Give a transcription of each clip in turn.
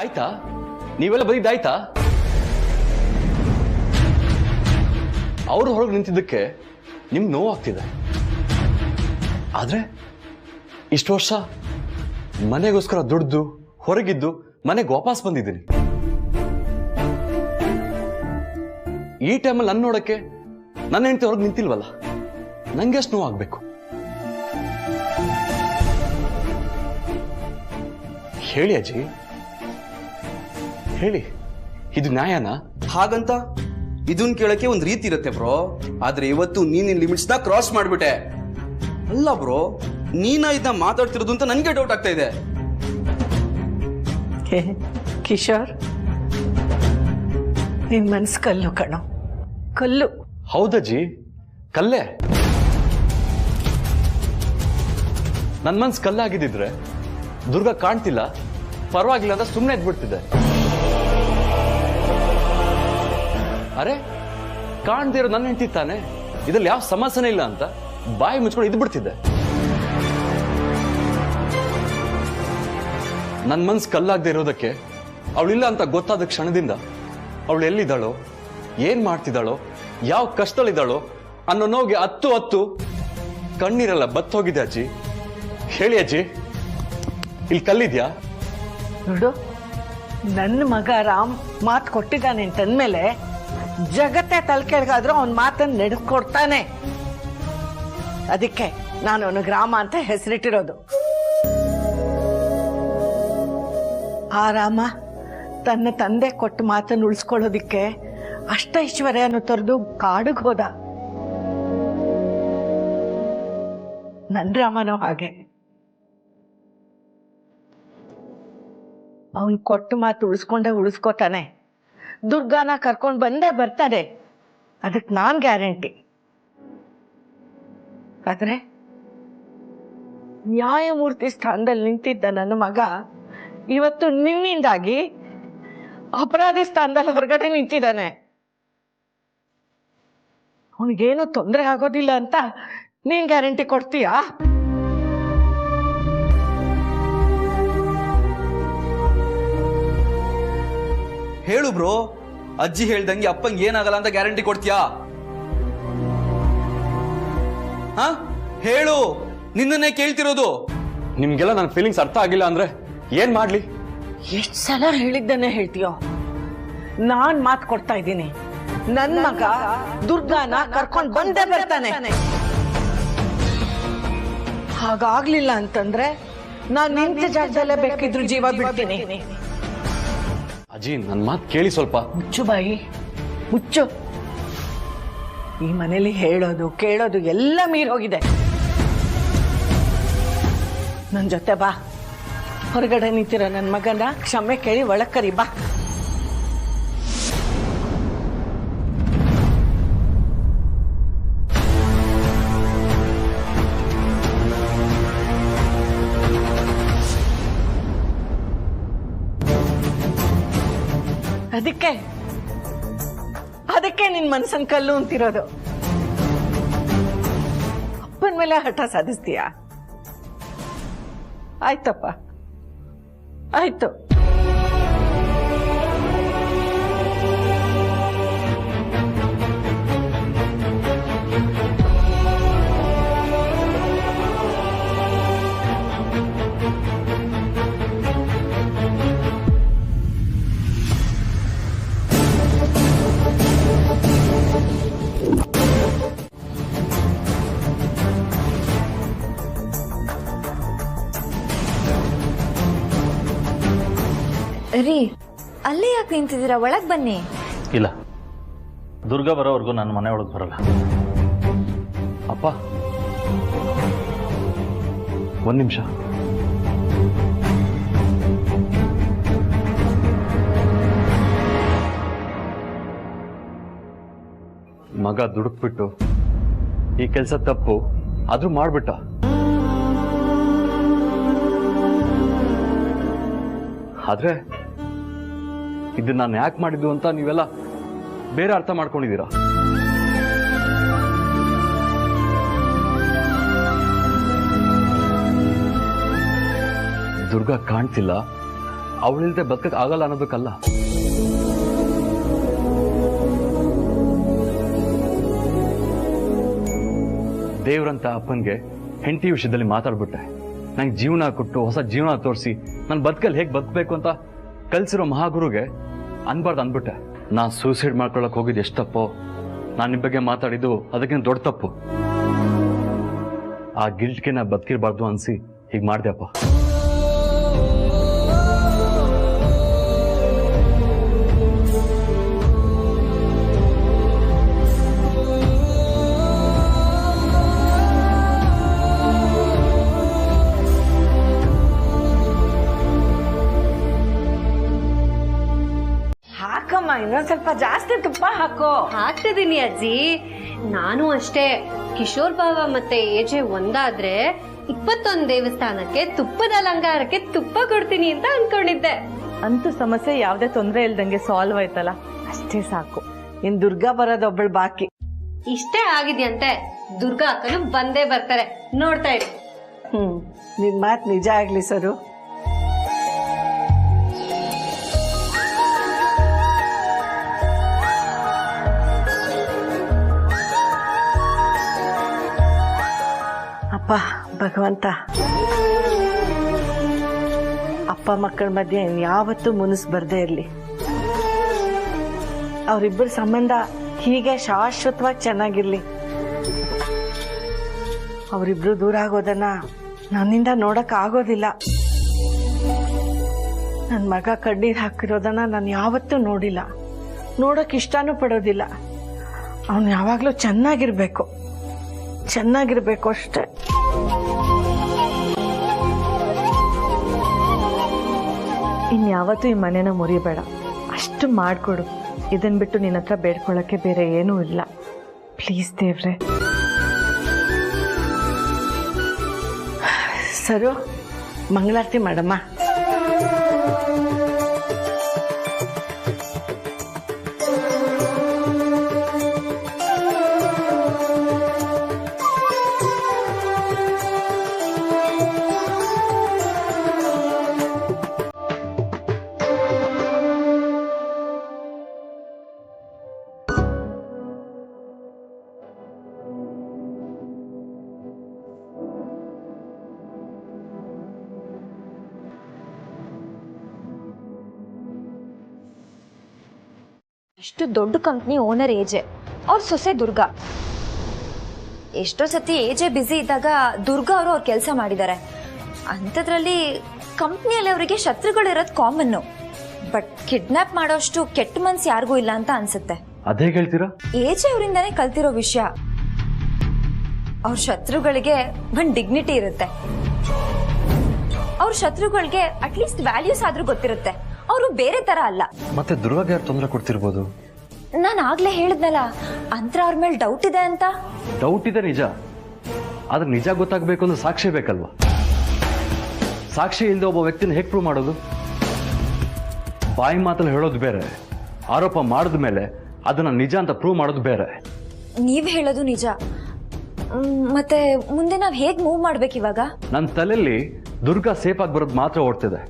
ಆಯ್ತಾ? ನೀವೆಲ್ಲ ಬೈದಾಯ್ತಾ? ಅವ್ರು ಹೊರಗೆ ನಿಂತಿದ್ದಕ್ಕೆ ನಿಮ್ಗೆ ನೋವಾಗ್ತಿದೆ. ಆದ್ರೆ ಇಷ್ಟು ವರ್ಷ ಮನೆಗೋಸ್ಕರ ದುಡ್ದು ಹೊರಗಿದ್ದು ಮನೆಗೆ ವಾಪಸ್ ಬಂದಿದ್ದೀನಿ. ಈ ಟೈಮಲ್ಲಿ ನನ್ನ ನೋಡಕ್ಕೆ ನನ್ನ ಹೆಂಡತಿ ಹೊರಗೆ ನಿಂತಿಲ್ವಲ್ಲ, ನಂಗೆ ಎಷ್ಟು ನೋವಾಗಬೇಕು? ಹೇಳಿ ಅಜ್ಜಿ, ಹೇಳಿ, ಇದು ನ್ಯಾಯನಾ? ಹಾಗಂತ ಇದನ್ ಕೇಳಕ್ಕೆ ಒಂದ್ ರೀತಿ ಇರುತ್ತೆ ಬ್ರೋ. ಆದ್ರೆ ಇವತ್ತು ನೀನ್ ಲಿಮಿಟ್ಸ್ ನ ಕ್ರಾಸ್ ಮಾಡ್ಬಿಟ್ಟೆ. ಅಲ್ಲ ಬ್ರೋ, ನೀನ ಇದನ್ನ ಮಾತಾಡ್ತಿರೋದು ಅಂತ ನನ್ಗೆ ಡೌಟ್ ಆಗ್ತಾ ಇದೆ. ಕಿಶೋರ್, ನಿನ್ ಮನ್ಸ್ ಕಲ್ಲು ಕಣೋ, ಕಲ್ಲು. ಹೌದಜ್ಜಿ, ಕಲ್ಲೇ. ನನ್ನ ಮನ್ಸು ಕಲ್ಲಾಗಿದ್ದಿದ್ರೆ ದುರ್ಗಾ ಕಾಣ್ತಿಲ್ಲ, ಪರವಾಗಿಲ್ಲ ಅಂತ ಸುಮ್ಮನೆ ಇದ್ಬಿಡ್ತಿದ್ದೆ. ಅರೆ, ಕಾಣ್ದೇ ಇರೋ ನನ್ನ ಹೆಂಡತಿ ತಾನೆ, ಇದ್ರಲ್ಲಿ ಯಾವ ಸಮಸ್ಯೆನೇ ಇಲ್ಲ ಅಂತ ಬಾಯಿ ಮುಚ್ಕೊಂಡು ಇದ್ಬಿಡ್ತಿದ್ದೆ. ನನ್ನ ಮನ್ಸು ಕಲ್ಲಾಗದೆ ಇರೋದಕ್ಕೆ ಅವಳಿಲ್ಲ ಅಂತ ಗೊತ್ತಾದ ಕ್ಷಣದಿಂದ ಅವಳು ಎಲ್ಲಿದ್ದಾಳೋ, ಏನ್ ಮಾಡ್ತಿದ್ದಾಳೋ, ಯಾವ ಕಷ್ಟದಲ್ಲಿದ್ದಾಳೋ ಅನ್ನೋ ನೋವಿಗೆ ಹತ್ತು ಕಣ್ಣೀರೆಲ್ಲ ಬತ್ತೋಗಿದೆ ಅಜ್ಜಿ. ಹೇಳಿ ಅಜ್ಜಿ, ಇಲ್ಲಿ ಕಲ್ಲಿದ್ಯಾ? ನೋಡು, ನನ್ನ ಮಗ ರಾಮ್ ಮಾತು ಕೊಟ್ಟಿದ್ದಾನೆ ಅಂತಂದ್ಮೇಲೆ ಜಗತ್ತೇ ತಲೆಕೆಳಗಾದ್ರೂ ಅವನ ಮಾತನ್ನು ನಡೆಸ್ಕೊಡ್ತಾನೆ. ಅದಕ್ಕೆ ನಾನು ಅವನಿಗೆ ರಾಮ ಅಂತ ಹೆಸರಿಟ್ಟಿರೋದು. ಆ ರಾಮ ತನ್ನ ತಂದೆ ಕೊಟ್ಟ ಮಾತನ್ನು ಉಳಿಸ್ಕೊಳ್ಳೋದಿಕ್ಕೆ ಅಷ್ಟೈಶ್ವರ್ಯನು ತೊರೆದು ಕಾಡಿಗೆ ಹೋದ. ನನ್ನ ರಾಮನೂ ಹಾಗೆ. ಅವನ್ ಕೊಟ್ಟ ಮಾತು ಉಳಿಸ್ಕೋತಾನೆ. ದುರ್ಗಾನ ಕರ್ಕೊಂಡು ಬಂದೇ ಬರ್ತಾನೆ, ಅದಕ್ಕೆ ನಾನ್ ಗ್ಯಾರಂಟಿ. ಆದ್ರೆ ನ್ಯಾಯಮೂರ್ತಿ ಸ್ಥಾನದಲ್ಲಿ ನಿಂತಿದ್ದ ನನ್ನ ಮಗ ಇವತ್ತು ನಿನ್ನಿಂದಾಗಿ ಅಪರಾಧಿ ಸ್ಥಾನದಲ್ಲಿ ಹೊರಗಡೆ ನಿಂತಿದ್ದಾನೆ. ಅವನಿಗೇನು ತೊಂದರೆ ಆಗೋದಿಲ್ಲ ಅಂತ ನೀನ್ ಗ್ಯಾರಂಟಿ ಕೊಡ್ತೀಯಾ? ಹೇಳು ಬ್ರೋ, ಅಜ್ಜಿ ಹೇಳ್ದಂಗೆ ಅಪ್ಪಂಗೆ ಏನಾಗಲ್ಲ ಅಂತ ಗ್ಯಾರಂಟಿ ಕೊಡ್ತೀಯಾ? ಹಾ ಹೇಳು, ನಿನ್ನನ್ನೇ ಕೇಳ್ತಿರೋದು. ನಿಮ್ಗೆಲ್ಲ ನನ್ನ ಫೀಲಿಂಗ್ಸ್ ಅರ್ಥ ಆಗಿಲ್ಲ ಅಂದ್ರೆ ಏನ್ ಮಾಡ್ಲಿ? ಎಷ್ಟ್ ಸಲ ಹೇಳಿದ್ದನ್ನೇ ಹೇಳ್ತೀಯೋ? ನಾನ್ ಮಾತು ಕೊಡ್ತಾ ಇದ್ದೀನಿ, ನನ್ ಮಗ ದುರ್ಗಾನ ಕರ್ಕೊಂಡ್ ಬಂದೇ ಬರ್ತಾನೆ. ಹಾಗಾಗ್ಲಿಲ್ಲ ಅಂತಂದ್ರೆ ನಾನ್ ನಿಂತ ಜಾಗದಲ್ಲೇ ಬೇಕಿದ್ರು ಜೀವ ಬಿಡ್ತೀನಿ. ಅಜ್ಜಿ, ನನ್ನ ಮಾತು ಕೇಳಿ ಸ್ವಲ್ಪ. ಮುಚ್ಚು ಬಾಯಿ, ಮುಚ್ಚು. ಈ ಮನೇಲಿ ಹೇಳೋದು ಕೇಳೋದು ಎಲ್ಲ ಮೀರೋಗಿದೆ. ನನ್ ಜೊತೆ ಬಾ, ಹೊರಗಡೆ ನಿಂತಿರೋ ನನ್ನ ಮಗನ ಕ್ಷಮೆ ಕೇಳಿ ಒಳಗ್ ಕರಿ ಬಾ. ಅದಕ್ಕೆ ನಿನ್ ಮನ್ಸನ್ ಕಲ್ಲು ಅಂತಿರೋದು. ಅಪ್ಪನ ಮೇಲೆ ಹಠ ಸಾಧಿಸ್ತೀಯಾ? ಆಯ್ತಪ್ಪ, ಆಯ್ತು. ರೀ, ಅಲ್ಲೇ ಯಾಕೆ ನಿಂತಿದ್ದೀರಾ? ಒಳಗ್ ಬನ್ನಿ. ಇಲ್ಲ, ದುರ್ಗಾ ಬರೋವರೆಗೂ ನನ್ನ ಮನೆ ಒಳಗೆ ಬರಲ್ಲ. ಅಪ್ಪ, ಒಂದ್ ನಿಮಿಷ. ಮಗ ದುಡುಕ್ಬಿಟ್ಟು ಈ ಕೆಲಸ ತಪ್ಪು ಆದ್ರೂ ಮಾಡ್ಬಿಟ್ಟ. ಆದ್ರೆ ಇದನ್ನ ನಾನು ಯಾಕೆ ಮಾಡಿದ್ದು ಅಂತ ನೀವೆಲ್ಲ ಬೇರೆ ಅರ್ಥ ಮಾಡ್ಕೊಂಡಿದ್ದೀರಾ. ದುರ್ಗಾ ಕಾಣ್ತಿಲ್ಲ, ಅವಳಿಲ್ದೆ ಬದುಕಕ್ಕೆ ಆಗಲ್ಲ ಅನ್ನೋದಕ್ಕಲ್ಲ. ದೇವ್ರಂತ ಅಪ್ಪನ್ಗೆ ಹೆಂಡತಿ ವಿಷಯದಲ್ಲಿ ಮಾತಾಡ್ಬಿಟ್ಟೆ. ನಂಗೆ ಜೀವನ ಕೊಟ್ಟು ಹೊಸ ಜೀವನ ತೋರಿಸಿ ನನ್ನ ಬದುಕಲ್ಲಿ ಹೇಗೆ ಬದುಕಬೇಕು ಅಂತ ಕಲ್ಸಿರೋ ಮಹಾಗುರುಗೆ ಅನ್ಬಾರ್ದು ಅಂದ್ಬಿಟ್ಟೆ. ನಾನು ಸೂಸೈಡ್ ಮಾಡ್ಕೊಳಕ್ ಹೋಗಿದ್ದು ಎಷ್ಟು ತಪ್ಪೋ, ನಾನು ನಿಮ್ಮ ಬಗ್ಗೆ ಮಾತಾಡಿದ್ದು ಅದಕ್ಕಿಂತ ದೊಡ್ಡ ತಪ್ಪು. ಆ ಗಿಲ್ಟ್ಗೆ ನಾ ಬದುಕಿರ್ಬಾರ್ದು ಅನ್ಸಿ ಹೀಗೆ ಮಾಡ್ದೆಪ್ಪ. ಹಾಕಮ್ಮ, ಇನ್ನೊಂದ್ ಸ್ವಲ್ಪ ಜಾಸ್ತಿ ತುಪ್ಪ ಹಾಕೋ. ಹಾಕ್ತಿದೀನಿ ಅಜ್ಜಿ. ನಾನು ಅಷ್ಟೇ, ಕಿಶೋರ್ ಬಾವ ಮತ್ತೆ ಏಜೆ ಒಂದಾದ್ರೆ 21 ದೇವಸ್ಥಾನಕ್ಕೆ ತುಪ್ಪದ ಅಲಂಕಾರಕ್ಕೆ ತುಪ್ಪ ಕೊಡ್ತೀನಿ ಅಂತ ಅನ್ಕೊಂಡಿದ್ದೆ. ಅಂತೂ ಸಮಸ್ಯೆ ಯಾವ್ದೇ ತೊಂದ್ರೆ ಇಲ್ದಂಗೆ ಸಾಲ್ವ್ ಆಯ್ತಲ್ಲ, ಅಷ್ಟೇ ಸಾಕು. ಇನ್ ದುರ್ಗಾ ಬರೋದೊಬ್ಬಳು ಬಾಕಿ. ಇಷ್ಟೇ ಆಗಿದ್ಯಂತೆ, ದುರ್ಗಾ ಅಕ್ಕನು ಬಂದೇ ಬರ್ತಾರೆ, ನೋಡ್ತಾ ಇರಿ. ನಿನ್ ಮಾತ್ ನಿಜ ಆಗ್ಲಿ ಸರು. ಅಪ್ಪ ಭಗವಂತ, ಅಪ್ಪ ಮಕ್ಕಳ ಮಧ್ಯೆ ಯಾವತ್ತೂ ಮುನಿಸ್ ಬರ್ದೇ ಇರ್ಲಿ. ಅವರಿಬ್ಬರ ಸಂಬಂಧ ಹೀಗೆ ಶಾಶ್ವತವಾಗಿ ಚೆನ್ನಾಗಿರ್ಲಿ. ಅವರಿಬ್ರು ದೂರ ಆಗೋದನ್ನ ನನ್ನಿಂದ ನೋಡಕ್ ಆಗೋದಿಲ್ಲ. ನನ್ನ ಮಗ ಕಣ್ಣೀರ್ ಹಾಕಿರೋದನ್ನ ನಾನು ಯಾವತ್ತೂ ನೋಡಿಲ್ಲ, ನೋಡಕ್ ಇಷ್ಟನೂ ಪಡೋದಿಲ್ಲ. ಅವನು ಯಾವಾಗ್ಲೂ ಚೆನ್ನಾಗಿರ್ಬೇಕು ಅಷ್ಟೇ. ಇನ್ಯಾವತ್ತೂ ಈ ಮನೆನ ಮುರಿಬೇಡ, ಅಷ್ಟು ಮಾಡಿಕೊಡು. ಇದನ್ ಬಿಟ್ಟು ನಿನ್ನ ಹತ್ರ ಬೇಡ್ಕೊಳ್ಳೋಕ್ಕೆ ಬೇರೆ ಏನೂ ಇಲ್ಲ. ಪ್ಲೀಸ್ ದೇವ್ರೆ. ಸರು, ಮಂಗಳಾರತಿ ಮಾಡಮ್ಮ. ಅಷ್ಟು ದೊಡ್ಡ ಕಂಪ್ನಿ ಓನರ್ ಏಜೆ, ಅವ್ರ ಸೊಸೆ ದುರ್ಗಾ. ಎಷ್ಟೋ ಸತಿ ಏಜೆ ಬ್ಯುಸಿ ಇದ್ದಾಗ ದುರ್ಗಾ ಅವರು ಅವ್ರ ಕೆಲಸ ಮಾಡಿದ್ದಾರೆ. ಅಂಥದ್ರಲ್ಲಿ ಕಂಪ್ನಿಯಲ್ಲಿ ಅವರಿಗೆ ಶತ್ರುಗಳಿರೋದು ಕಾಮನ್ನು. ಬಟ್ ಕಿಡ್ನಾಪ್ ಮಾಡೋಷ್ಟು ಕೆಟ್ಟ ಮನ್ಸು ಯಾರಿಗೂ ಇಲ್ಲ ಅಂತ ಅನ್ಸುತ್ತೆ. ಅದೇ ಹೇಳ್ತೀರಾ? ಏಜೆ ಅವರಿಂದಾನೇ ಕಲ್ತಿರೋ ವಿಷಯ. ಅವ್ರ ಶತ್ರುಗಳಿಗೆ ಒಂದು ಡಿಗ್ನಿಟಿ ಇರುತ್ತೆ. ಅವ್ರ ಶತ್ರುಗಳಿಗೆ ಅಟ್ಲೀಸ್ಟ್ ವ್ಯಾಲ್ಯೂಸ್ ಆದ್ರೂ ಗೊತ್ತಿರುತ್ತೆ. ಅವರು ಬೇರೆ ತರ ಅಲ್ಲ. ಮತ್ತೆ ದುರ್ಗಾಗೆ ಯಾರು ತೊಂದರೆ ಕೊಡ್ತಿರ್ಬೋದು? ನಾನು ಆಗ್ಲೇ ಹೇಳಿದ್ನಲ್ಲ, ಅಂತರ ಅವ್ರ ಮೇಲೆ ಡೌಟ್ ಇದೆ ಅಂತ. ಡೌಟ್ ಇದೆ ನಿಜ, ಆದ್ರೆ ನಿಜ ಗೊತ್ತಾಗಬೇಕು ಅಂದ್ರೆ ಸಾಕ್ಷಿ ಬೇಕಲ್ವಾ? ಸಾಕ್ಷಿ ಇಲ್ಲದೆ ಒಬ್ಬ ವ್ಯಕ್ತಿನ ಹೇಗೆ ಪ್ರೂವ್ ಮಾಡೋದು? ಬಾಯಿ ಮಾತಲ್ಲಿ ಹೇಳೋದು ಬೇರೆ, ಆರೋಪ ಮಾಡಿದ ಮೇಲೆ ಅದನ್ನ ನಿಜ ಅಂತ ಪ್ರೂವ್ ಮಾಡೋದು ಬೇರೆ. ನೀವ್ ಹೇಳೋದು ನಿಜ. ಮತ್ತೆ ಮುಂದೆ ನಾವ್ ಹೇಗ್ ಮೂವ್ ಮಾಡ್ಬೇಕು ಇವಾಗ? ನನ್ನ ತಲೆಯಲ್ಲಿ ದುರ್ಗಾ ಸೇಫ್ ಆಗಿ ಬರೋದು ಮಾತ್ರ ಓಡ್ತಿದೆ.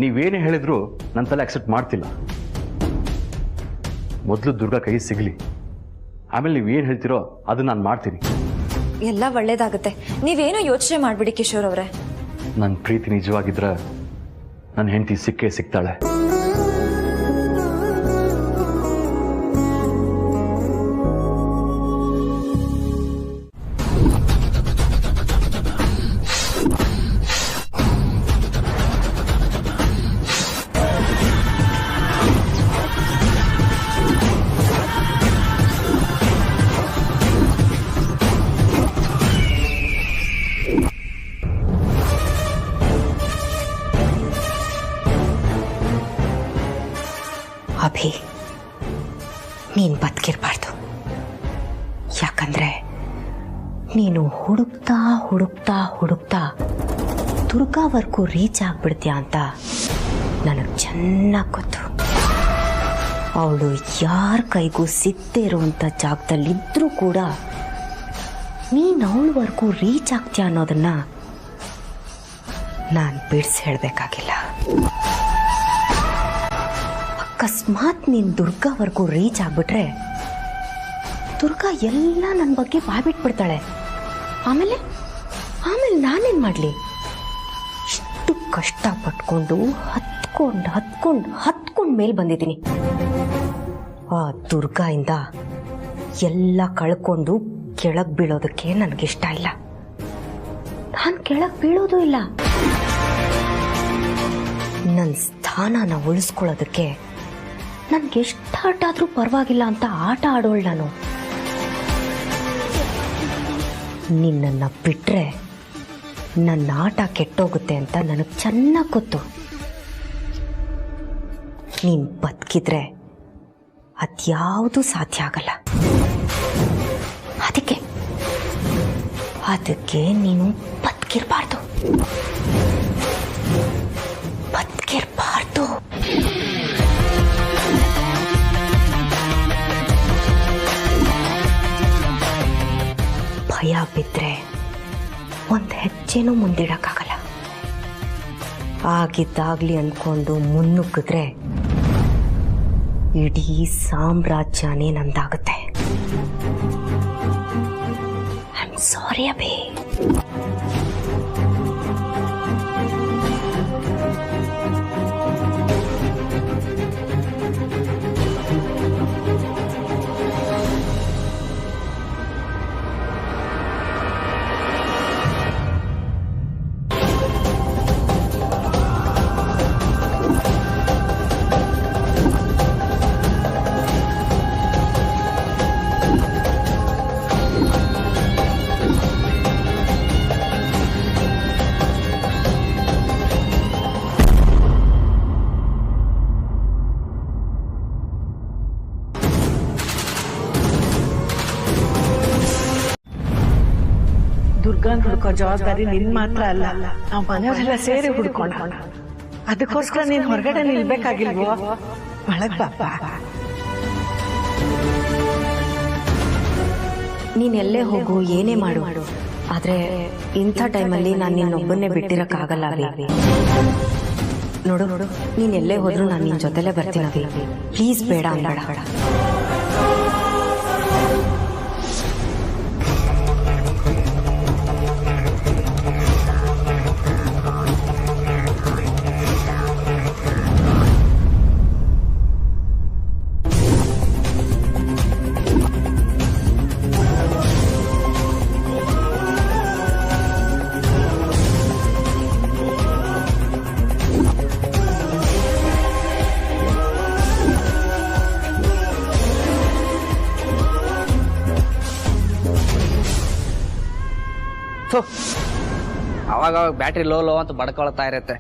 ನೀವೇನೇ ಹೇಳಿದ್ರು ನನ್ನ ತಲೆ ಅಕ್ಸೆಪ್ಟ್ ಮಾಡ್ತಿಲ್ಲ. ಮೊದಲು ದುರ್ಗಾ ಕೈ ಸಿಗ್ಲಿ, ಆಮೇಲೆ ನೀವೇನು ಹೇಳ್ತಿರೋ ಅದು ನಾನು ಮಾಡ್ತೀನಿ. ಎಲ್ಲ ಒಳ್ಳೇದಾಗುತ್ತೆ, ನೀವೇನೋ ಯೋಚನೆ ಮಾಡ್ಬಿಡಿ ಕಿಶೋರ್ ಅವರೇ. ನನ್ನ ಪ್ರೀತಿ ನಿಜವಾಗಿದ್ರೆ ನನ್ನ ಹೆಂಡತಿ ಸಿಕ್ಕೇ ಸಿಗ್ತಾಳೆ. ಅಭಿ, ನೀನು ಬದುಕಿರಬಾರ್ದು. ಯಾಕಂದ್ರೆ ನೀನು ಹುಡುಕ್ತಾ ಹುಡುಕ್ತಾ ಹುಡುಕ್ತಾ ದುರ್ಗಾವರೆಗೂ ರೀಚ್ ಆಗ್ಬಿಡ್ತೀಯ ಅಂತ ನನಗೆ ಚೆನ್ನಾಗಿ ಗೊತ್ತು. ಅವಳು ಯಾರ ಕೈಗೂ ಸಿಗದೆ ಇರುವಂಥ ಜಾಗದಲ್ಲಿದ್ದರೂ ಕೂಡ ನೀನು ಅವಳವರೆಗೂ ರೀಚ್ ಆಗ್ತೀಯ ಅನ್ನೋದನ್ನ ನಾನು ಬಿಡಿಸಿ ಹೇಳಬೇಕಾಗಿಲ್ಲ. ಅಕಸ್ಮಾತ್ ನೀನ್ ದುರ್ಗಾವರೆಗೂ ರೀಚ್ ಆಗ್ಬಿಟ್ರೆ ದುರ್ಗಾ ಎಲ್ಲ ನನ್ನ ಬಗ್ಗೆ ಬಾಯ್ಬಿಟ್ಬಿಡ್ತಾಳೆ. ಆಮೇಲೆ ಆಮೇಲೆ ನಾನೇನ್ ಮಾಡ್ಲಿ? ಇಷ್ಟು ಕಷ್ಟ ಪಟ್ಕೊಂಡು ಹತ್ಕೊಂಡು ಮೇಲ್ ಬಂದಿದ್ದೀನಿ. ಆ ದುರ್ಗಾಯಿಂದ ಎಲ್ಲ ಕಳ್ಕೊಂಡು ಕೆಳಗ್ ಬೀಳೋದಕ್ಕೆ ನನಗಿಷ್ಟ ಇಲ್ಲ. ನಾನು ಕೆಳಗ್ ಬೀಳೋದು ಇಲ್ಲ. ನನ್ನ ಸ್ಥಾನನ ಉಳಿಸ್ಕೊಳ್ಳೋದಕ್ಕೆ ನನ್ಗೆ ಎಷ್ಟು ಆಟ ಆದ್ರೂ ಪರವಾಗಿಲ್ಲ ಅಂತ ಆಟ ಆಡೋಳು ನಾನು. ನಿನ್ನನ್ನ ಬಿಟ್ರೆ ನನ್ನ ಆಟ ಕೆಟ್ಟೋಗುತ್ತೆ ಅಂತ ನನಗೆ ಚೆನ್ನಾಗಿ ಗೊತ್ತು. ನೀನ್ ಬದುಕಿದ್ರೆ ಅದ್ಯಾವುದೂ ಸಾಧ್ಯ ಆಗಲ್ಲ. ಅದಕ್ಕೆ ನೀನು ಬದುಕಿರ್ಬಾರ್ದು. ಭಯ ಬಿದ್ರೆ ಒಂದು ಹೆಜ್ಜೆನೂ ಮುಂದಿಡಕ್ಕಾಗಲ್ಲ. ಆಗಿದ್ದಾಗ್ಲಿ ಅನ್ಕೊಂಡು ಮುನ್ನುಗ್ಗಿದ್ರೆ ಇಡೀ ಸಾಮ್ರಾಜ್ಯನೇ ನಂದಾಗುತ್ತೆ. I am sorry ಅಬೇ. ದುರ್ಗಾನ್ ಹುಡ್ಕೋ ಜವಾಬ್ದಾರಿ ನಿನ್ ಮಾತ್ರ ಅಲ್ಲ, ನಾವು ಮನೆಯವರೆಲ್ಲ ಸೇರಿ ಹುಡ್ಕೊಂಡ. ಅದಕ್ಕೋಸ್ಕರ ನೀನ್ ಹೊರಗಡೆ ನಿಲ್ಬೇಕಾಗಿಲ್ವೋ? ಒಳಗ್ ಪಾಪ. ನೀನ್ ಎಲ್ಲೇ ಹೋಗು, ಏನೇ ಮಾಡು, ಆದ್ರೆ ಇಂಥ ಟೈಮಲ್ಲಿ ನಾನು ನಿನ್ನೊಬ್ಬನ್ನೇ ಬಿಟ್ಟಿರಕ್ಕಾಗಲ್ಲ ಅವಿ. ನೋಡು ನೀನ್ ಎಲ್ಲೇ ಹೋದ್ರು ನಾನು ನಿನ್ ಜೊತೆಲೇ ಬರ್ತೀನಿ ಅವಿ. ಪ್ಲೀಸ್ ಬೇಡ ಅನ್ಬೇಡ. ಅವಾಗ ಬ್ಯಾಟ್ರಿ ಲೋ ಅಂತ ಬಡ್ಕೊಳ್ತಾ ಇರತ್ತೆ.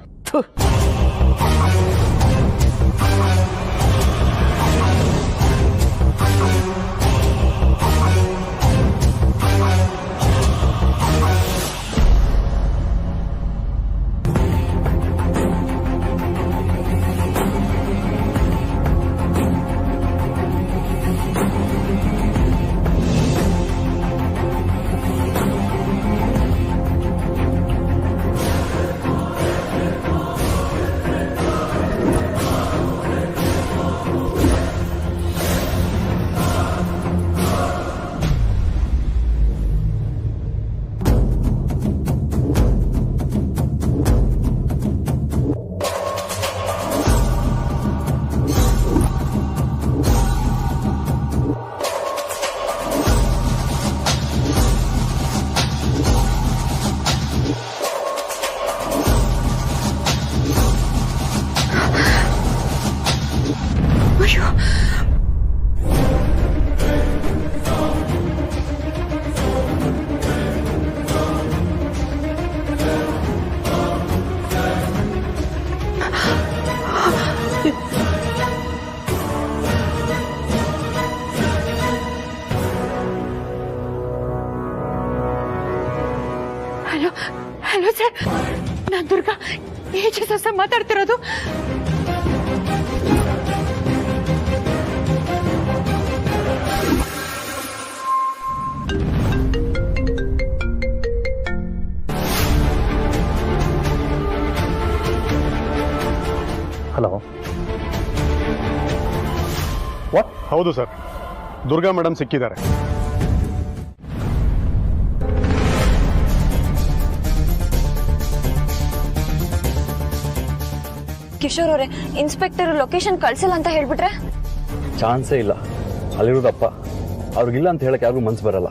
ಹಲೋ ಸರ್, ನಾನ್ ದುರ್ಗಾ ಏಜೆ ಸಹ ಮಾತಾಡ್ತಿರೋದು. Hello what? ಹೌದು ಸರ್, ದುರ್ಗಾ ಮೇಡಮ್ ಸಿಕ್ಕಿದ್ದಾರೆ. ಕಿಶೋರ್ ಅವರೇ, ಇನ್ಸ್ಪೆಕ್ಟರ್ ಲೊಕೇಶನ್ ಕಳ್ಸಲ್ಲ ಅಂತ ಹೇಳ್ಬಿಟ್ರೆ? ಚಾನ್ಸೇ ಇಲ್ಲ. ಅಲ್ಲಿರೋದಪ್ಪ, ಅವ್ರಿಗಿಲ್ಲ ಅಂತ ಹೇಳಕ್ ಯಾರಿಗೂ ಮನ್ಸು ಬರಲ್ಲ.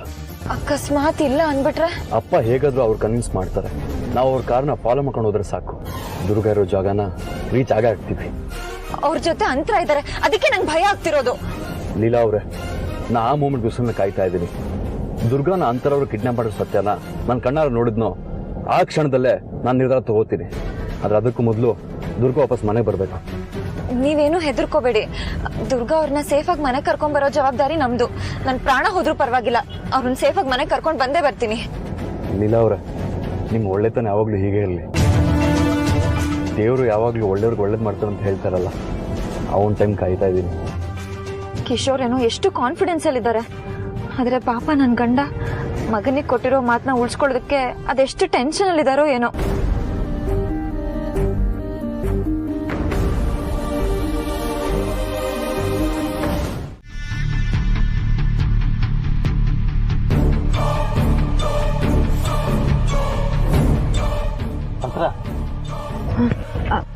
ಅಕಸ್ಮಾತ್ ಇಲ್ಲ ಅಂದ್ಬಿಟ್ರೆ? ಅಪ್ಪ ಹೇಗಾದ್ರೂ ಅವ್ರು ಕನ್ವಿನ್ಸ್ ಮಾಡ್ತಾರೆ. ನಾವು ಅವ್ರ ಕಾರ್ನ ಫಾಲೋ ಮಾಡ್ಕೊಂಡು ಹೋದ್ರೆ ಸಾಕು, ದುರ್ಗಾ ಇರೋ ಜಾಗನ ರೀಚ್ ಆಗೇ ಆಗ್ತೀವಿ. ಅವ್ರ ಜೊತೆ ಅಂತರ ಇದ್ದಾರೆ, ಅದಕ್ಕೆ ನಂಗೆ ಭಯ ಆಗ್ತಿರೋದು. ಲೀಲಾ ಅವ್ರೆ, ನಾ ಆ ಮೂಮೆಂಟ್ಗೋಸ್ಕರ ಕಾಯ್ತಾ ಇದ್ದೀನಿ. ದುರ್ಗಾನ ಅಂತರವ್ರು ಕಿಡ್ನಾಪ್ ಮಾಡೋ ಸತ್ಯನ ನಾನು ಕಣ್ಣಾರ ನೋಡಿದ್ನೋ ಆ ಕ್ಷಣದಲ್ಲೇ ನಾನು ನಿರ್ಧಾರ ತಗೋತೀನಿ. ಆದ್ರೆ ಅದಕ್ಕೂ ಮೊದಲು ದುರ್ಗಾ ವಾಪಸ್ ಮನೆಗೆ ಬರಬೇಕು. ನೀವೇನು ಹೆದರ್ಕೋಬೇಡಿ. ದುರ್ಗಾ ಅವ್ರನ್ನ ಸೇಫಾಗಿ ಮನೆಗೆ ಕರ್ಕೊಂಡ್ ಬರೋ ಜವಾಬ್ದಾರಿ ನಮ್ದು. ನನ್ ಪ್ರಾಣ ಹೋದ್ರೂ ಪರವಾಗಿಲ್ಲ, ಅವ್ರನ್ನ ಸೇಫಾಗಿ ಮನೆಗೆ ಕರ್ಕೊಂಡ್ ಬಂದೇ ಬರ್ತೀನಿ. ಲೀಲಾ ಅವ್ರೆ, ನಿಮ್ ಒಳ್ಳೆತನ ಯಾವಾಗ್ಲೂ ಹೀಗೆ ಇರಲಿ. ದೇವರು ಯಾವಾಗ್ಲೂ ಒಳ್ಳೆಯವ್ರಿಗೆ ಒಳ್ಳೇದು ಮಾಡ್ತಾರೆ ಅಂತ ಹೇಳ್ತಾರಲ್ಲ, ಅವನ್ ಟೈಮ್ ಕಾಯ್ತಾ ಇದ್ದೀನಿ. ಕಿಶೋರ್ ಏನೋ ಎಷ್ಟು ಕಾನ್ಫಿಡೆನ್ಸ್ ಅಲ್ಲಿ ಇದ್ದಾರೆ, ಆದ್ರೆ ಪಾಪ ನನ್ ಗಂಡ ಮಗನಿಗೆ ಕೊಟ್ಟಿರೋ ಮಾತನ್ನ ಉಳಿಸ್ಕೊಳ್ಳೋದಕ್ಕೆ ಅದೆಷ್ಟು ಟೆನ್ಷನ್ ಅಲ್ಲಿ ಇದಾರೋ ಏನೋ.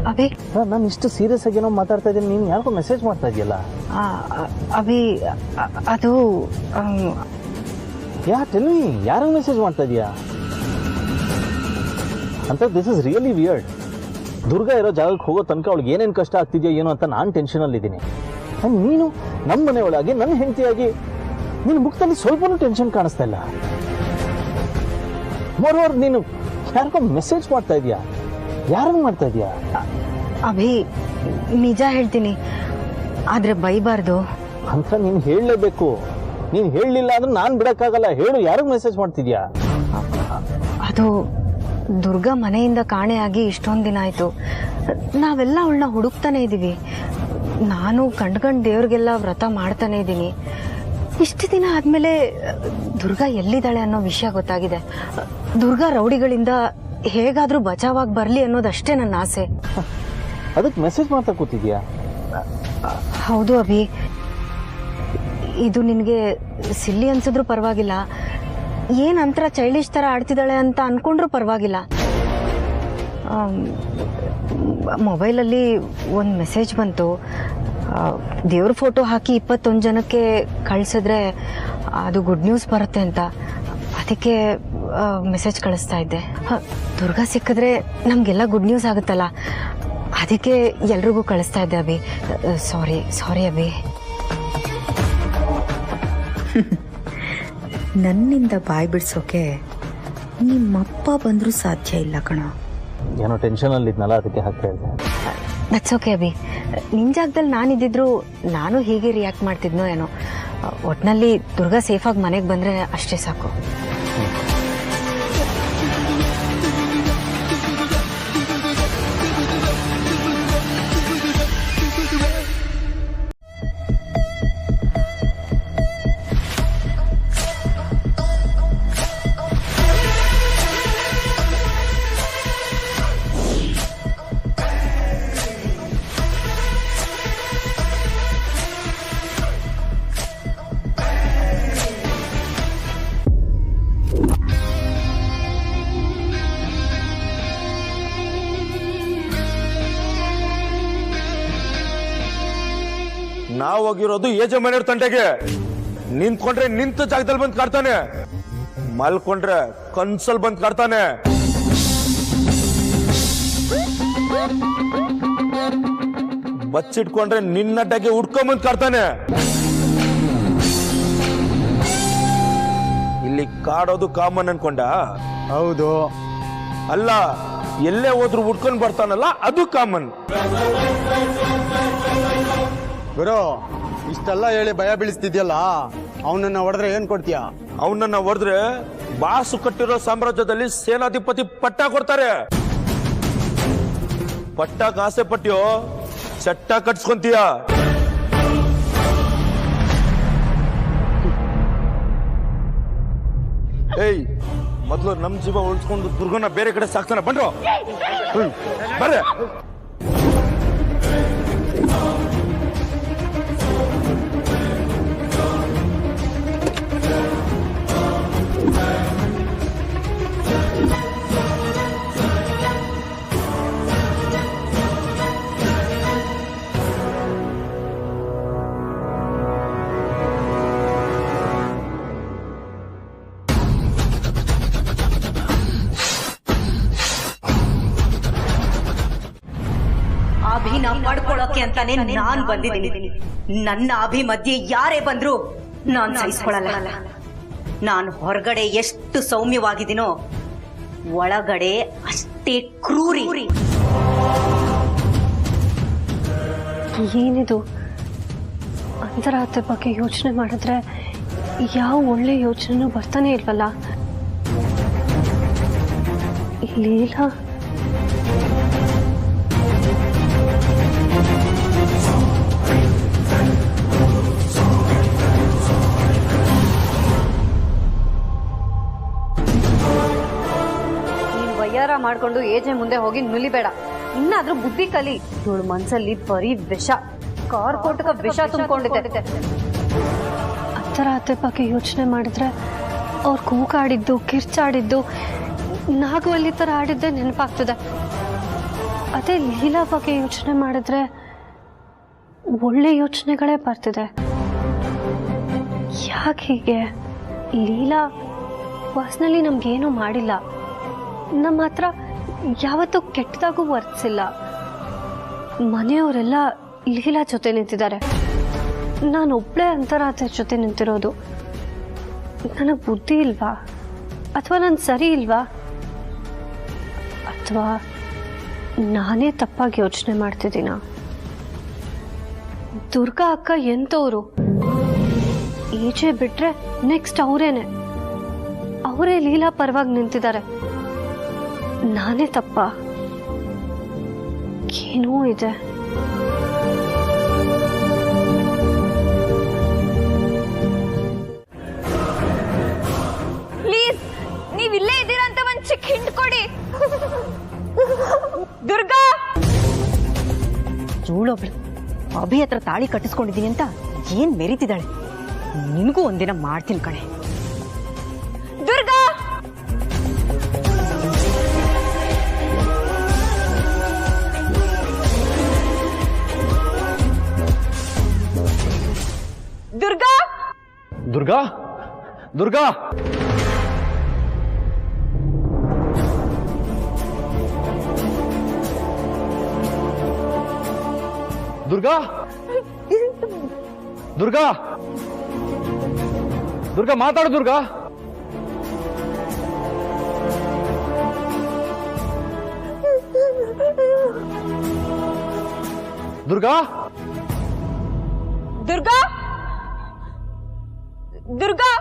ಅಭಿ, ನಾನು ಇಷ್ಟು ಸೀರಿಯಸ್ ಆಗಿ ಏನೋ ಮಾತಾಡ್ತಾ ಇದ್ದೀನಿ, ನೀನು ಯಾಕೋ ಮೆಸೇಜ್ ಮಾಡ್ತಾ ಇದೆಯಲ್ಲ? ಅಭಿ ಅದು ಯಾರು ಮೆಸೇಜ್ ಮಾಡ್ತಾ ಇದೀಯಾ ಅಂತ? This is really weird. Durga ಇರೋ ಜಾಗಕ್ಕೆ ಹೋಗೋ ತನಕ ಅವಳಿಗೆ ಏನೇನು ಕಷ್ಟ ಆಗ್ತಿದೆಯೋ ಏನೋ ಅಂತ ನಾನು ಟೆನ್ಷನಲ್ಲಿ ಇದ್ದೀನಿ. ನೀನು ನಮ್ಮ ಮನೆ ಒಳಗೆ ನನ್ನ ಹೆಂಡತಿಯಾಗಿ ನಿನ್ನ ಮುಖದಲ್ಲಿ ಸ್ವಲ್ಪನೂ ಟೆನ್ಷನ್ ಕಾಣಿಸ್ತಾ ಇಲ್ಲ. ಮೋರೋವರ್, ನೀನು ಯಾರಿಗೋ ಮೆಸೇಜ್ ಮಾಡ್ತಾ ಇದೀಯಾ? ಯಾರನ್ನು ಮಾಡ್ತಾ ಇದೀಯಾ? ಅಭಿ, ನಿಜ ಹೇಳ್ತೀನಿ, ಆದ್ರೆ ಬೈಬಾರ್ದು ಅಂತ ನೀನು ಹೇಳಲೇಬೇಕು. ನೀನು ಹೇಳಲಿಲ್ಲ ಅಂದ್ರೆ ನಾನು ಬಿಡಕ್ಕಾಗಲ್ಲ. ಹೇಳು, ಯಾರಿಗೂ ಮೆಸೇಜ್ ಮಾಡ್ತಿದ್ಯಾ? ಅದು ದುರ್ಗಾ ಮನೆಯಿಂದ ಕಾಣೆಯಾಗಿ ಇಷ್ಟೊಂದು ದಿನ ಆಯ್ತು. ನಾವೆಲ್ಲ ಅವಳನ್ನ ಹುಡುಕ್ತಾನೆ ಇದ್ದೀವಿ. ನಾನು ಕಂಡ್ಕಂಡು ದೇವ್ರಿಗೆಲ್ಲ ವ್ರತ ಮಾಡ್ತಾನೆ ಇದ್ದೀನಿ. ಇಷ್ಟು ದಿನ ಆದ್ಮೇಲೆ ದುರ್ಗಾ ಎಲ್ಲಿದ್ದಾಳೆ ಅನ್ನೋ ವಿಷಯ ಗೊತ್ತಾಗಿದೆ. ದುರ್ಗಾ ರೌಡಿಗಳಿಂದ ಹೇಗಾದ್ರೂ ಬಚಾವಾಗಿ ಬರ್ಲಿ ಅನ್ನೋದಷ್ಟೇ ನನ್ನ ಆಸೆ. ಅದಕ್ಕೆ ಮೆಸೇಜ್ ಮಾಡ್ತಾ ಕೂತಿದ್ಯಾ? ಹೌದು ಅಭಿ, ಇದು ನಿನಗೆ ಸಿಲ್ಲಿ ಅನ್ಸಿದ್ರು ಪರವಾಗಿಲ್ಲ, ಏನಂತರ ಚೈಲ್ಡಿಶ್ ಥರ ಆಡ್ತಿದ್ದಾಳೆ ಅಂತ ಅನ್ಕೊಂಡ್ರೂ ಪರವಾಗಿಲ್ಲ. ಮೊಬೈಲಲ್ಲಿ ಒಂದು ಮೆಸೇಜ್ ಬಂತು, ದೇವ್ರ ಫೋಟೋ ಹಾಕಿ 21 ಜನಕ್ಕೆ ಕಳಿಸಿದ್ರೆ ಅದು ಗುಡ್ ನ್ಯೂಸ್ ಬರುತ್ತೆ ಅಂತ. ಅದಕ್ಕೆ ಮೆಸೇಜ್ ಕಳಿಸ್ತಾ ಇದ್ದೆ. ದುರ್ಗಾ ಸಿಕ್ಕಿದ್ರೆ ನಮಗೆಲ್ಲ ಗುಡ್ ನ್ಯೂಸ್ ಆಗುತ್ತಲ್ಲ, ಅದಕ್ಕೆ ಎಲ್ರಿಗೂ ಕಳಿಸ್ತಾ ಇದ್ದೆ ಅಭಿ. ಸಾರಿ ಅಭಿ. ನನ್ನಿಂದ ಬಾಯ್ ಬಿಡ್ಸೋಕೆ ನಿಮ್ಮಪ್ಪ ಬಂದರೂ ಸಾಧ್ಯ ಇಲ್ಲ ಕಣ. ಏನೋ ಟೆನ್ಷನಲ್ಲಿ ಇದ್ನಲ್ಲ, ಅದಕ್ಕೆ ಹಾಕಿ ಹೇಳಿದೆ. That's okay Abhi. ನಿನ್ನ ಜಾಗದಲ್ಲಿ ನಾನಿದ್ದಿದ್ರು ನಾನು ಹೀಗೆ ರಿಯಾಕ್ಟ್ ಮಾಡ್ತಿದ್ನೋ ಏನೋ. ಒಟ್ಟಿನಲ್ಲಿ ದುರ್ಗಾ ಸೇಫಾಗಿ ಮನೆಗೆ ಬಂದರೆ ಅಷ್ಟೇ ಸಾಕು. ನಾವು ಹೋಗಿರೋದು ಏಜೆ ಮನೆಯವ್ರ ತಂಟೆಗೆ. ನಿಂತ್ಕೊಂಡ್ರೆ ನಿಂತ ಜಾಗದಲ್ಲಿ ಬಂದ್ ಕಾಡ್ತಾನೆ, ಮಲ್ಕೊಂಡ್ರೆ ಕನ್ಸಲ್ ಬಂದ್ ಕಾಡ್ತಾನೆ. ಬಚ್ಚಿಟ್ಕೊಂಡ್ರೆ ನಿನ್ನಡ್ಡಗೆ ಉಡ್ಕೊಂಬಂದ್ ಕಾಡ್ತಾನೆ. ಇಲ್ಲಿ ಕಾಡೋದು ಕಾಮನ್ ಅನ್ಕೊಂಡ? ಹೌದು. ಅಲ್ಲ, ಎಲ್ಲೇ ಹೋದ್ರು ಉಡ್ಕೊಂಡ್ ಬರ್ತಾನಲ್ಲ, ಅದು ಕಾಮನ್. ಗುರು, ಇಷ್ಟೆಲ್ಲ ಹೇಳಿ ಭಯ ಬೀಳಿಸ್ತಿದ್ಯಲ್ಲ, ಅವನನ್ನ ಹೊಡೆದ್ರೆ ಏನ್ ಕೊಡ್ತೀಯ? ಅವನನ್ನ ಹೊಡೆದ್ರೆ ಬಾಸು ಕಟ್ಟಿರೋ ಸಾಮ್ರಾಜ್ಯದಲ್ಲಿ ಸೇನಾಧಿಪತಿ ಪಟ್ಟ ಕೊಡ್ತಾರೆ. ಪಟ್ಟಕ್ಕೆ ಆಸೆ ಪಟ್ಟಿಯೋ ಚಟ್ಟ ಕಟ್ಸ್ಕೊಂತೀಯ. ಏಯ್, ಮೊದಲು ನಮ್ ಜೀವ ಉಳಿಸ್ಕೊಂಡು ದುರ್ಗನ ಬೇರೆ ಕಡೆ ಸಾಕ್ತಾನೆ. ಬಂದ್ರು ಬರ್ರೆ. ಅಭಿನ ಪಡ್ಕೊಳ್ಳೋಕೆ ಅಂತಾನೆ ನಾನ್ ಬಂದಿದ್ದೀನಿ. ನನ್ನ ಅಭಿ ಮಧ್ಯೆ ಯಾರೇ ಬಂದ್ರು ನಾನ್ ಸಹಿಸ್ಕೊಳಲ್ಲ. ನಾನು ಹೊರಗಡೆ ಎಷ್ಟು ಸೌಮ್ಯವಾಗಿದ್ದೀನೋ ಒಳಗಡೆ ಅಷ್ಟೇ ಕ್ರೂರಿ. ಏನಿದು ಅಂತರಾತ್ಮ ಬಗ್ಗೆ ಯೋಚನೆ ಮಾಡಿದ್ರೆ ಯಾವ ಒಳ್ಳೆ ಯೋಚನೆನೂ ಬರ್ತಾನೆ ಇಲ್ವಲ್ಲ. ಲೀಲಾ ನೀನ್ ವಯ್ಯಾರ ಮಾಡ್ಕೊಂಡು ಏಜೆ ಮುಂದೆ ಹೋಗಿ ನುಲಿಬೇಡ. ಇನ್ನಾದ್ರೂ ಬುದ್ಧಿ ಕಲಿ. ಇವಳು ಮನ್ಸಲ್ಲಿ ಬರೀ ವಿಷ, ಕಾರ್ಕೋಟಕ ವಿಷ ತುಂಬಿಕೊಂಡಿದೆ. ಅಂತರಾತ್ಮ ಬಗ್ಗೆ ಯೋಚನೆ ಮಾಡಿದ್ರೆ ಅವ್ರು ಕೂಗಾಡಿದ್ದು, ಕಿರ್ಚಾಡಿದ್ದು, ನಾಗವಲ್ಲಿ ಥರ ಆಡಿದ್ದೆ ನೆನಪಾಗ್ತದೆ. ಅದೇ ಲೀಲಾ ಬಗ್ಗೆ ಯೋಚನೆ ಮಾಡಿದ್ರೆ ಒಳ್ಳೆ ಯೋಚನೆಗಳೇ ಬರ್ತಿದೆ. ಯಾಕೆ ಹೀಗೆ? ಲೀಲಾ ಪರ್ಸ್ನಲಿ ನಮ್ಗೇನೂ ಮಾಡಿಲ್ಲ, ನಮ್ಮ ಹತ್ರ ಯಾವತ್ತೂ ಕೆಟ್ಟದಾಗೂ ವರ್ತಿಸಿಲ್ಲ. ಮನೆಯವರೆಲ್ಲ ಲೀಲಾ ಜೊತೆ ನಿಂತಿದ್ದಾರೆ, ನಾನೊಬ್ಬಳೇ ಅಂತರಾತ್ಮ ಜೊತೆ ನಿಂತಿರೋದು. ನನಗೆ ಬುದ್ಧಿ ಇಲ್ವಾ? ಅಥವಾ ನಾನು ಸರಿ ಇಲ್ವಾ? ಅಥವಾ ನಾನೇ ತಪ್ಪಾಗಿ ಯೋಚನೆ ಮಾಡ್ತಿದ್ದೀನ? ದುರ್ಗಾ ಅಕ್ಕ ಎಂತವ್ರು? ಈಚೆ ಬಿಟ್ರೆ ನೆಕ್ಸ್ಟ್ ಅವರೇ ಲೀಲಾ ಪರವಾಗಿ ನಿಂತಿದ್ದಾರೆ. ನಾನೇ ತಪ್ಪ? ಏನೋ ಇದೆ. ಪ್ಲೀಸ್, ನೀವಿಲ್ಲೇ ಇದ್ದೀರಾ ಅಂತ ಒಂದ್ ಚಿಕ್ಕ ಹಿಂಟ್ ಕೊಡಿ. ದುರ್ಗಾ! ಇವಳೊಬ್ಳು ಅಭಿ ಹತ್ರ ತಾಳಿ ಕಟ್ಟಿಸ್ಕೊಂಡಿದ್ದೀನಿ ಅಂತ ಏನ್ ಮೆರೀತಿದ್ದಾಳೆ. ನಿನಗೂ ಒಂದಿನ ಮಾಡ್ತೀನಿ ಕಣೆ. ದುರ್ಗಾ! ದುರ್ಗಾ! ದುರ್ಗಾ ದುರ್ಗಾ ದುರ್ಗಾ ದುರ್ಗಾ ದುರ್ಗಾ ಮಾತಾಡು. ದುರ್ಗಾ ದುರ್ಗಾ ದುರ್ಗಾ ದುರ್ಗಾ!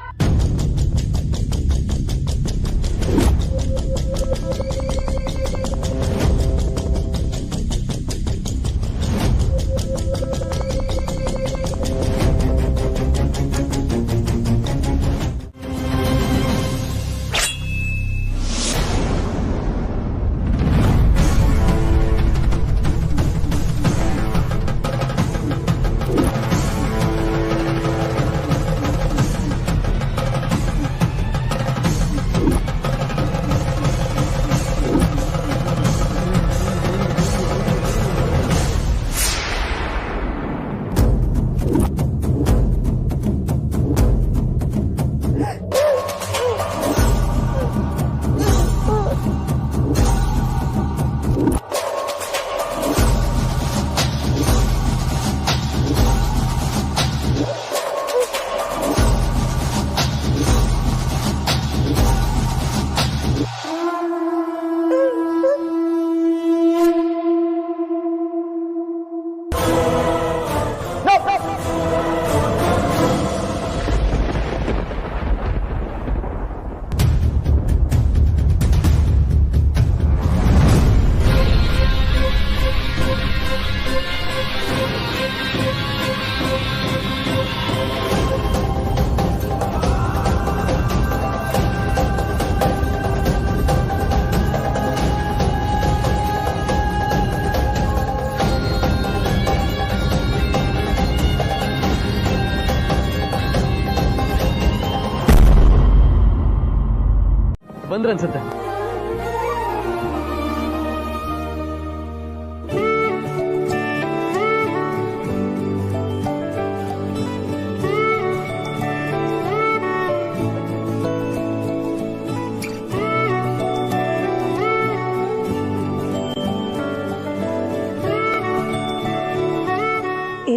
ಬಂದ್ರನ್ಸುತ್ತೆ.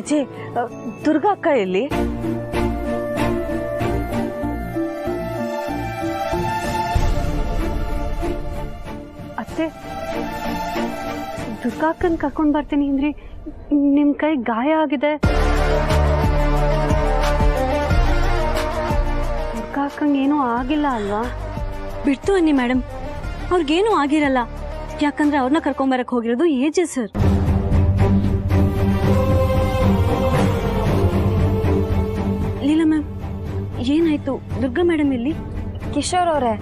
ಏಜೆ ದುರ್ಗಾ ಅಕ್ಕ ಎಲ್ಲಿ? ಅತ್ತೆ, ದುರ್ಗಾ ಅಕ್ಕನ್ ಕರ್ಕೊಂಡ್ ಬರ್ತೀನಿ ಅಂದ್ರಿ, ನಿಮ್ ಕೈ ಗಾಯ ಆಗಿದೆ. ದುರ್ಗಾ ಅಕ್ಕಂಗೆ ಏನೂ ಆಗಿಲ್ಲ ಅಲ್ವಾ? ಬಿಡ್ತು ಅನ್ನಿ ಮೇಡಮ್, ಅವ್ರಿಗೇನು ಆಗಿರಲ್ಲ. ಯಾಕಂದ್ರೆ ಅವ್ರನ್ನ ಕರ್ಕೊಂಬರಕ್ ಹೋಗಿರೋದು ಏಜೆ ಸರ್. ಲೀಲಾ ಮ್ಯಾಮ್, ಏನಾಯ್ತು? ದುರ್ಗಾ ಮೇಡಮ್ ಇಲ್ಲಿ? ಕಿಶೋರ್ ಅವರೇ,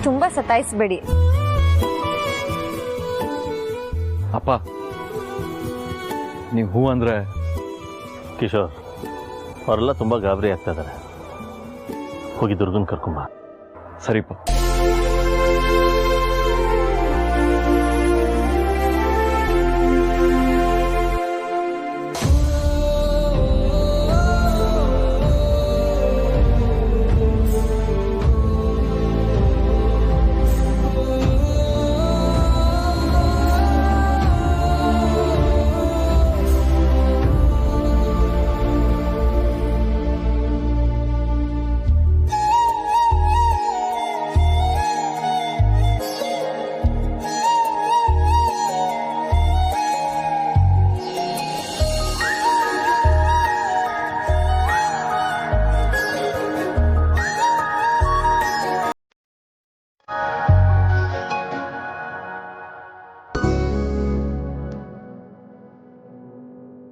ತುಂಬಾ ಸತಾಯಿಸ್ಬೇಡಿ. ಅಪ್ಪ, ನೀವು ಹೂ ಅಂದ್ರೆ ಕಿಶೋರ್ ಅವರೆಲ್ಲ ತುಂಬಾ ಗಾಬರಿ ಆಗ್ತಾ ಇದ್ದಾರೆ. ಹೋಗಿ ದುರ್ಗನ್ ಕರ್ಕೊಂಬ. ಸರಿಪ್ಪ.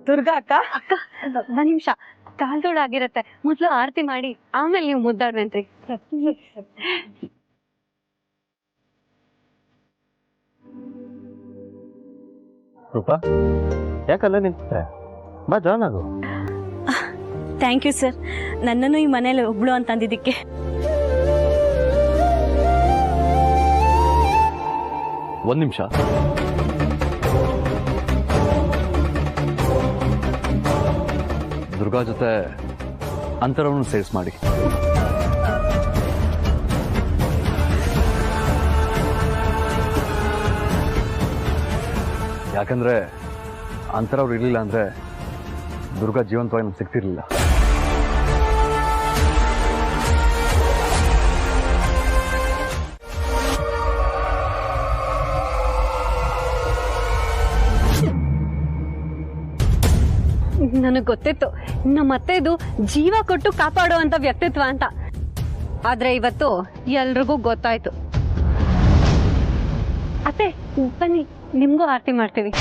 ದುರ್ಗಾ ಅಕ್ಕ, ಅಕ್ಕ ಒಂದ್ ನಿಮಿಷ, ಕಾಲ್ದೋಳಾಗಿರತ್ತೆ, ಮೊದ್ಲು ಆರತಿ ಮಾಡಿ ಆಮೇಲೆ ನೀವು ಮುದ್ದಾಡ್ರಂತ್ರಿ. ರೂಪಾ, ಯಾಕಲ್ಲ ನಿಂತೆ? ಬಾ, ಜಾಯ್ನ್ ಆಗು. ಥ್ಯಾಂಕ್ ಯು ಸರ್, ನನ್ನನ್ನು ಈ ಮನೇಲಿ ಒಬ್ಳು ಅಂತ ಅಂದಿದ್ದಕ್ಕೆ. ಒಂದ್ ನಿಮಿಷ. ದುರ್ಗಾ ಜೊತೆ ಅಂತರವನ್ನು ಸೇರಿಸ್ ಮಾಡಿ. ಯಾಕಂದ್ರೆ ಅಂತರವ್ರು ಇರ್ಲಿಲ್ಲ ಅಂದ್ರೆ ದುರ್ಗಾ ಜೀವಂತವಾಗಿ ನಮ್ಗೆ ಸಿಗ್ತಿರ್ಲಿಲ್ಲ. ನನಗ್ ಗೊತ್ತಿತ್ತು ನಮ್ಮ ಅತ್ತೆದು ಜೀವ ಕೊಟ್ಟು ಕಾಪಾಡುವಂತ ವ್ಯಕ್ತಿತ್ವ ಅಂತ. ಆದ್ರೆ ಇವತ್ತು ಎಲ್ರಿಗೂ ಗೊತ್ತಾಯ್ತು. ಅತ್ತೆ ಬನ್ನಿ, ನಿಮ್ಗೂ ಆರತಿ ಮಾಡ್ತೀವಿ.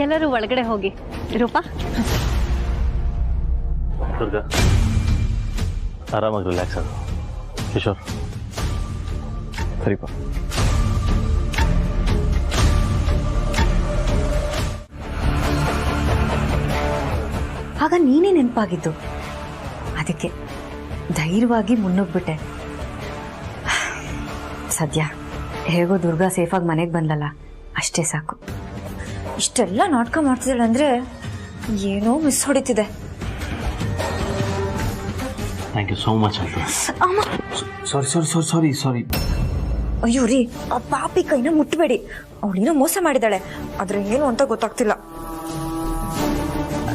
ಎಲ್ಲರೂ ಒಳಗಡೆ ಹೋಗಿ. ರೂಪಾ, ದುರ್ಗಾ ಆರಾಮಾಗಿ ರಿಲ್ಯಾಕ್ಸ್ ಆಗು. ಕಿಶೋರ್, ಸರಿಪ್ಪ. ಆಗ ನೀನೇ ನೆನಪಾಗಿದ್ದು, ಅದಕ್ಕೆ ಧೈರ್ಯವಾಗಿ ಮುನ್ನುಗ್ಬಿಟ್ಟೆ. ಸದ್ಯ ಹೇಗೋ ದುರ್ಗಾ ಸೇಫಾಗಿ ಮನೆಗೆ ಬಂದಲ್ಲ, ಅಷ್ಟೇ ಸಾಕು. ಇಷ್ಟೆಲ್ಲ ನಾಟಕ ಮಾಡ್ತಿದ್ದಾಳೆ ಅಂದ್ರೆ ಏನೋ ಮಿಸ್ ಹೊಡಿತಿದೆ. ಥ್ಯಾಂಕ್ ಯು ಸೋ ಮಚ್ ಅಂತ. ಸಾರಿ. ಅಯ್ಯೋ ರೀ, ಆ ಪಾಪಿ ಕೈನ ಮುಟ್ಟಬೇಡಿ. ಅವಳೇನೋ ಮೋಸ ಮಾಡಿದಾಳೆ, ಆದ್ರೆ ಏನು ಅಂತ ಗೊತ್ತಾಗ್ತಿಲ್ಲ.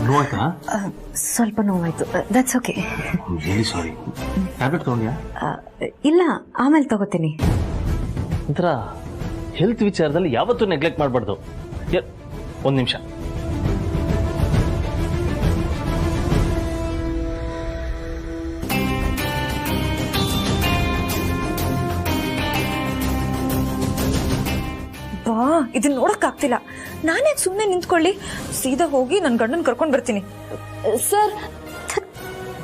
ನೋವಾಯ್ತಾ? ಸ್ವಲ್ಪ ನೋವಾಯ್ತು. That's okay. Really sorry. Tablet ತಗೊಂಡ್ಯಾ? ಇಲ್ಲ, ಆಮೇಲೆ ತಗೋತೀನಿ. ಒಂಥರ ಹೆಲ್ತ್ ವಿಚಾರದಲ್ಲಿ ಯಾವತ್ತೂ ನೆಗ್ಲೆಕ್ಟ್ ಮಾಡಬಾರ್ದು. ಒಂದು ನಿಮಿಷ. ಬಾ, ಇದನ್ನ ನೋಡಕ್ ಆಗ್ತಿಲ್ಲ. ನಾನೇ ಸುಮ್ಮನೆ ನಿಂತ್ಕೊಳ್ಳಿ, ಸೀದಾ ಹೋಗಿ ನನ್ನ ಗಂಡನ್ ಕರ್ಕೊಂಡ್ ಬರ್ತೀನಿ. ಸರ್,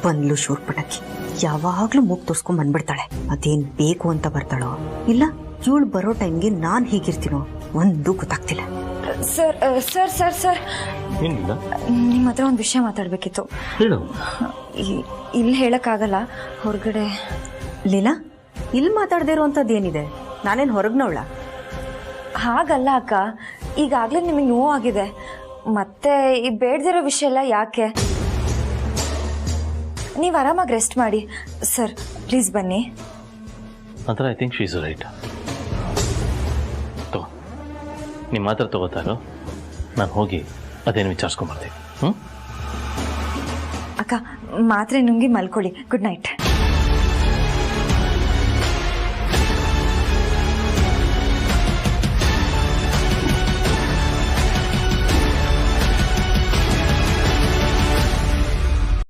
ಬಂದ್ಲು ಶೂರ್ಪಟಕಿ. ಯಾವಾಗ್ಲೂ ಮೂಗ್ ತೋರ್ಸ್ಕೊಂಡ್ ಬಂದ್ಬಿಡ್ತಾಳೆ. ಅದೇನ್ ಬೇಕು ಅಂತ ಬರ್ತಾಳೋ ಇಲ್ಲ ಇವಳು ಬರೋ ಟೈಮ್ಗೆ ನಾನು ಹೀಗಿರ್ತೀನೋ ಒಂದು ಗೊತ್ತಾಗ್ತಿಲ್ಲ. ಸರ್ ಸರ್ ಸರ್ ಸರ್ ಏನಿಲ್ಲ, ನಿಮ್ಮ ಹತ್ರ ಒಂದು ವಿಷಯ ಮಾತಾಡಬೇಕಿತ್ತು. ಹೇಳು. ಇಲ್ಲಿ ಹೇಳಕ್ಕಾಗಲ್ಲ, ಹೊರಗಡೆ. ಲೀಲಾ, ಇಲ್ಲಿ ಮಾತಾಡದೇ ಇರೋವಂಥದ್ದು ಏನಿದೆ? ನಾನೇನು ಹೊರಗ್ನವಳ? ಹಾಗಲ್ಲ ಅಕ್ಕ, ಈಗಾಗಲೇ ನಿಮಗೆ ನೋವಾಗಿದೆ, ಮತ್ತೆ ಈ ಬೇಡದಿರೋ ವಿಷಯ ಎಲ್ಲ ಯಾಕೆ? ನೀವು ಆರಾಮಾಗಿ ರೆಸ್ಟ್ ಮಾಡಿ. ಸರ್ ಪ್ಲೀಸ್ ಬನ್ನಿ. ನಂತರ I think she is right. ತಗೋ, ನಿಮ್ಮ ಮಾತ್ರ ತಗೋತಾರೋ, ನಾನು ಹೋಗಿ ಅದೇನು ವಿಚಾರಿಸ್ಕೊಂಬರ್ತೀನಿ. ಅಕ್ಕ ಮಾತ್ರೆ ನುಂಗಿ ಮಲ್ಕೊಳ್ಳಿ. Good night.